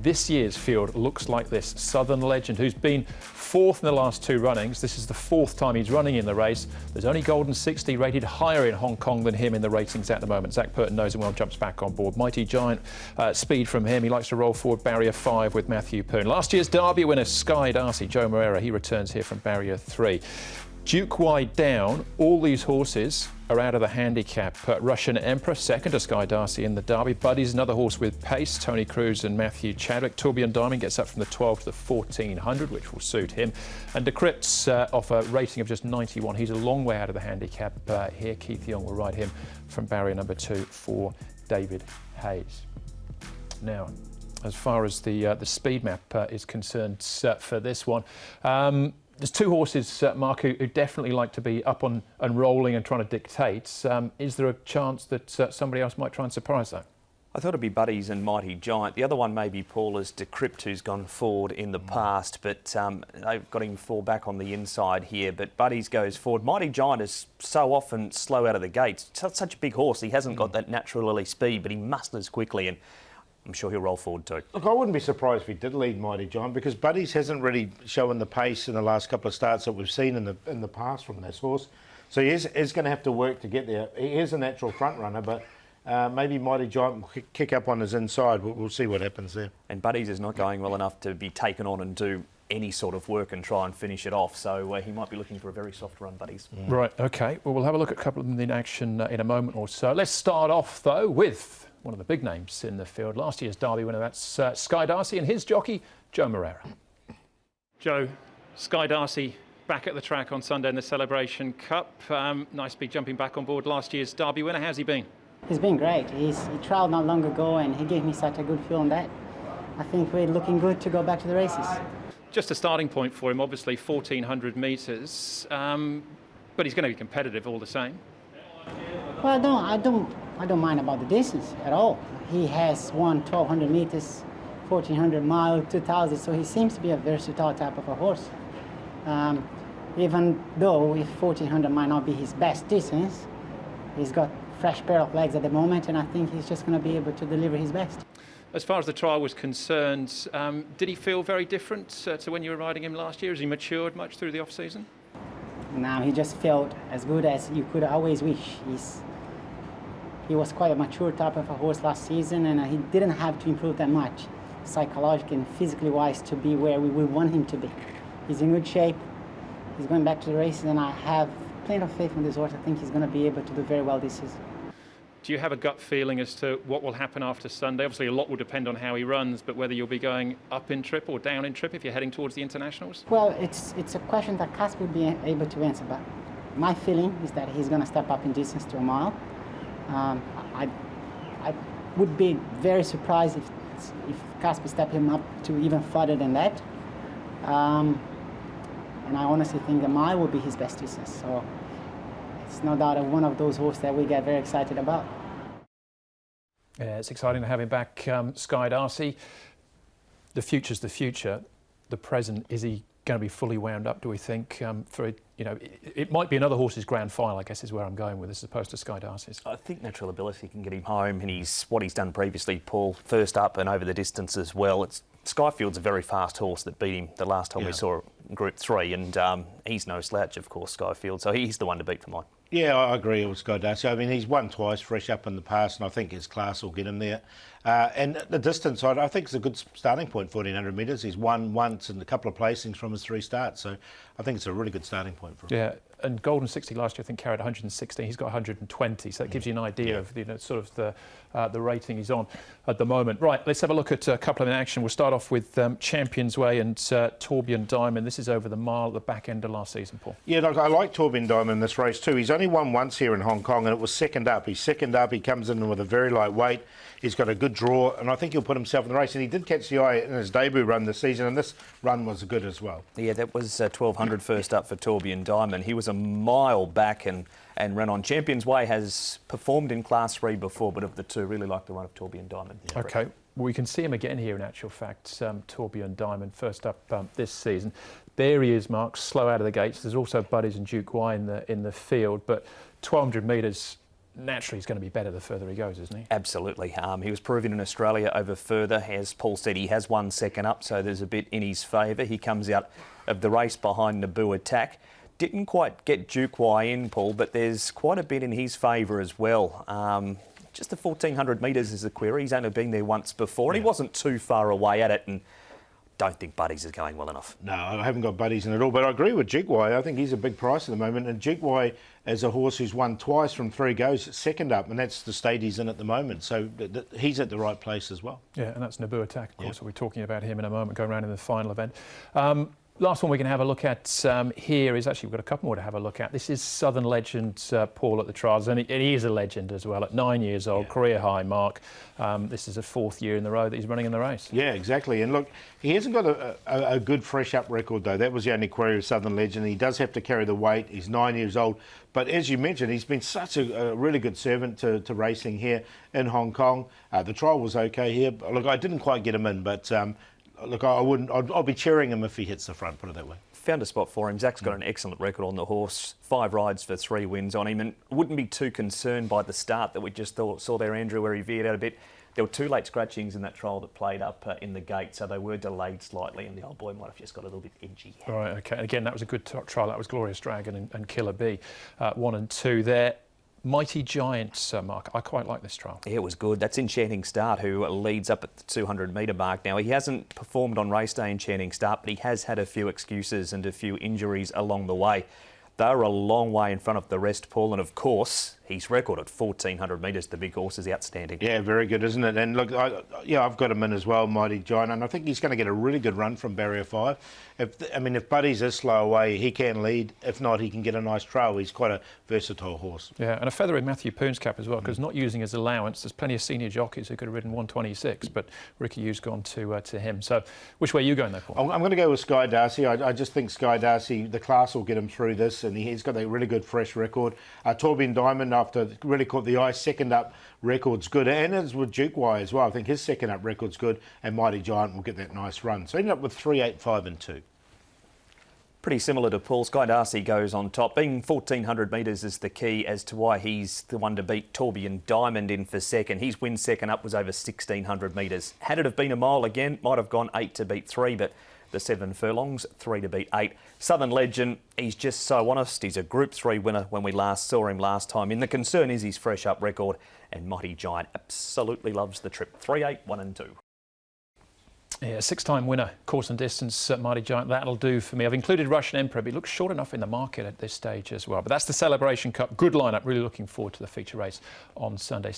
this year's field looks like this. Southern Legend, who's been fourth in the last two runnings. This is the fourth time he's running in the race. There's only Golden 60 rated higher in Hong Kong than him in the ratings at the moment. Zach Purton knows him well, jumps back on board. Mighty Giant speed from him. He likes to roll forward barrier 5 with Matthew Poon. Last year's Derby winner Sky Darcy, Joe Moreira, he returns here from barrier 3. Duke wide down, all these horses are out of the handicap. Russian Emperor, second to Sky Darcy in the Derby. Buddy's another horse with pace, Tony Cruz and Matthew Chadwick. Tourbillon Diamond gets up from the 12 to the 1400, which will suit him. And Decrypt's off a rating of just 91. He's a long way out of the handicap here. Keith Young will ride him from barrier number 2 for David Hayes. Now, as far as the speed map is concerned for this one, there's two horses, Mark, who definitely like to be up on and rolling and trying to dictate. Is there a chance that somebody else might try and surprise that? I thought it'd be Buddies and Mighty Giant. The other one may be Paula's Decrypt, who's gone forward in the past, but they've got him fall back on the inside here. But Buddies goes forward. Mighty Giant is so often slow out of the gates. Such a big horse. He hasn't got that natural early speed, but he musters quickly, and I'm sure he'll roll forward too. Look, I wouldn't be surprised if he did lead Mighty Giant, because Buddies hasn't really shown the pace in the last couple of starts that we've seen in the past from this horse. So he is going to have to work to get there. He is a natural front runner, but maybe Mighty Giant will kick up on his inside. We'll see what happens there. And Buddies is not going well enough to be taken on and do any sort of work and try and finish it off. So he might be looking for a very soft run, Buddies. Right, OK. Well, we'll have a look at a couple of them in action in a moment or so. Let's start off, though, with one of the big names in the field. Last year's Derby winner, that's Sky Darcy, and his jockey, Joe Moreira. Joe, Sky Darcy back at the track on Sunday in the Celebration Cup. Nice to be jumping back on board last year's Derby winner. How's he been? He's been great. He trialled not long ago and he gave me such a good feel on that. I think we're looking good to go back to the races. Just a starting point for him, obviously 1,400 metres, but he's going to be competitive all the same. Well, I don't mind about the distance at all. He has won 1,200 metres, 1,400 miles, 2,000, so he seems to be a versatile type of a horse. Even though if 1,400 might not be his best distance, he's got fresh pair of legs at the moment, and I think he's just going to be able to deliver his best. As far as the trial was concerned, did he feel very different to when you were riding him last year? Has he matured much through the off-season? Now he just felt as good as you could always wish. He was quite a mature type of a horse last season, and he didn't have to improve that much, psychologically and physically wise, to be where we would want him to be. He's in good shape. He's going back to the races, and I have plenty of faith in this horse. I think he's going to be able to do very well this season. Do you have a gut feeling as to what will happen after Sunday? Obviously, a lot will depend on how he runs, but whether you'll be going up in trip or down in trip if you're heading towards the internationals? Well, it's a question that Casper will be able to answer, but my feeling is that he's going to step up in distance to a mile. I would be very surprised if Casper stepped him up to even further than that. And I honestly think the mile will be his best distance. So it's no doubt one of those horses that we get very excited about. Yeah, it's exciting to have him back, Sky Darcy. The future's the future. The present, is he going to be fully wound up, do we think? It might be another horse's grand final, I guess, is where I'm going with this, as opposed to Sky Darcy's. I think natural ability can get him home, and what he's done previously, Paul, first up and over the distance as well. Skyfield's a very fast horse that beat him the last time we saw Group 3, and he's no slouch, of course, Skyfield, so he's the one to beat for mine. Yeah, I agree with Sky Darcy. I mean, he's won twice, fresh up in the past, and I think his class will get him there. And the distance, I think, is a good starting point, 1,400 metres. He's won once in a couple of placings from his 3 starts, so I think it's a really good starting point for him. Yeah, and Golden 60 last year, I think, carried 116. He's got 120, so that gives you an idea of sort of the rating he's on at the moment. Right, let's have a look at a couple of in action. We'll start off with Champions Way and Tourbillon Diamond. This is over the mile at the back end of last season, Paul. Yeah, look, I like Tourbillon Diamond in this race too. He's only won once here in Hong Kong, and it was second up. He's second up. He comes in with a very light weight. He's got a good draw, and I think he'll put himself in the race. And he did catch the eye in his debut run this season, and this run was good as well. Yeah, that was 1,200 first up for Tourbillon Diamond. He was a mile back and ran on. Champions Way has performed in Class 3 before, but of the two, really like the run of Tourbillon Diamond. Yeah, OK, well, we can see him again here in actual fact, Tourbillon Diamond, first up this season. There he is, Mark, slow out of the gates. There's also Buddies and Duke Y in the field, but 1,200 metres naturally he's going to be better the further he goes, isn't he? Absolutely. He was proven in Australia over further. As Paul said, he has won second up, so there's a bit in his favour. He comes out of the race behind Naboo Attack. Didn't quite get Duke Y in, Paul, but there's quite a bit in his favour as well. Just the 1,400 metres is the query. He's only been there once before, and he wasn't too far away at it, and don't think Buddies is going well enough. No, I haven't got Buddies in at all, but I agree with Duke Y. I think he's a big price at the moment, and Duke Y is a horse who's won twice from 3 goes, second up, and that's the state he's in at the moment, so he's at the right place as well. Yeah, and that's Naboo Attack, of course. We'll be talking about him in a moment, going around in the final event. Last one we can have a look at here is actually, we've got a couple more to have a look at. This is Southern Legend Paul at the trials, and he is a legend as well. At 9 years old, career high mark. This is a 4th year in a row that he's running in the race. Yeah, exactly. And look, he hasn't got a good fresh up record though. That was the only query of Southern Legend. He does have to carry the weight. He's 9 years old. But as you mentioned, he's been such a really good servant to racing here in Hong Kong. The trial was okay here. Look, I didn't quite get him in, but look, I'll be cheering him if he hits the front, put it that way. Found a spot for him. Zach's got an excellent record on the horse. 5 rides for 3 wins on him, and wouldn't be too concerned by the start that we just saw there, Andrew, where he veered out a bit. There were 2 late scratchings in that trial that played up in the gate, so they were delayed slightly, and the old boy might have just got a little bit edgy. Right, okay. Again, that was a good trial. That was Glorious Dragon and Killer Bee, 1 and 2 there. Mighty Giant, Mark. I quite like this trial. Yeah, it was good. That's Enchanting Start, who leads up at the 200-metre mark. Now, he hasn't performed on race day Enchanting Start, but he has had a few excuses and a few injuries along the way. They're a long way in front of the rest, Paul, and of course, his record at 1,400 metres, the big horse, is outstanding. Yeah, very good, isn't it? And look, I've got him in as well, Mighty Giant, and I think he's going to get a really good run from Barrier 5. If Buddies is slow away, he can lead. If not, he can get a nice trail. He's quite a versatile horse. Yeah, and a feather in Matthew Poon's cap as well, because not using his allowance, there's plenty of senior jockeys who could have ridden 126, but Ricky Hughes gone to him. So, which way are you going there, Paul? I'm going to go with Sky Darcy. I just think Sky Darcy, the class will get him through this, and he's got a really good fresh record. Torbjorn Diamond, after really caught the eye, second up record's good, and as with Duke Y as well. I think his second up record's good, and Mighty Giant will get that nice run. So ended up with 3, 8, 5 and 2. Pretty similar to Paul. Sky Darcy goes on top. Being 1,400 metres is the key as to why he's the one to beat Torbjorn Diamond in for second. His win second up was over 1,600 metres. Had it have been a mile again, might have gone 8 to beat 3, but the 7 furlongs, 3 to beat 8. Southern Legend, he's just so honest. He's a Group 3 winner when we last saw him last time. And the concern is his fresh up record, and Mighty Giant absolutely loves the trip. 3, 8, 1 and 2. Yeah, 6-time winner, course and distance, Mighty Giant. That'll do for me. I've included Russian Emperor, but he looks short enough in the market at this stage as well. But that's the Celebration Cup. Good lineup. Really looking forward to the feature race on Sunday.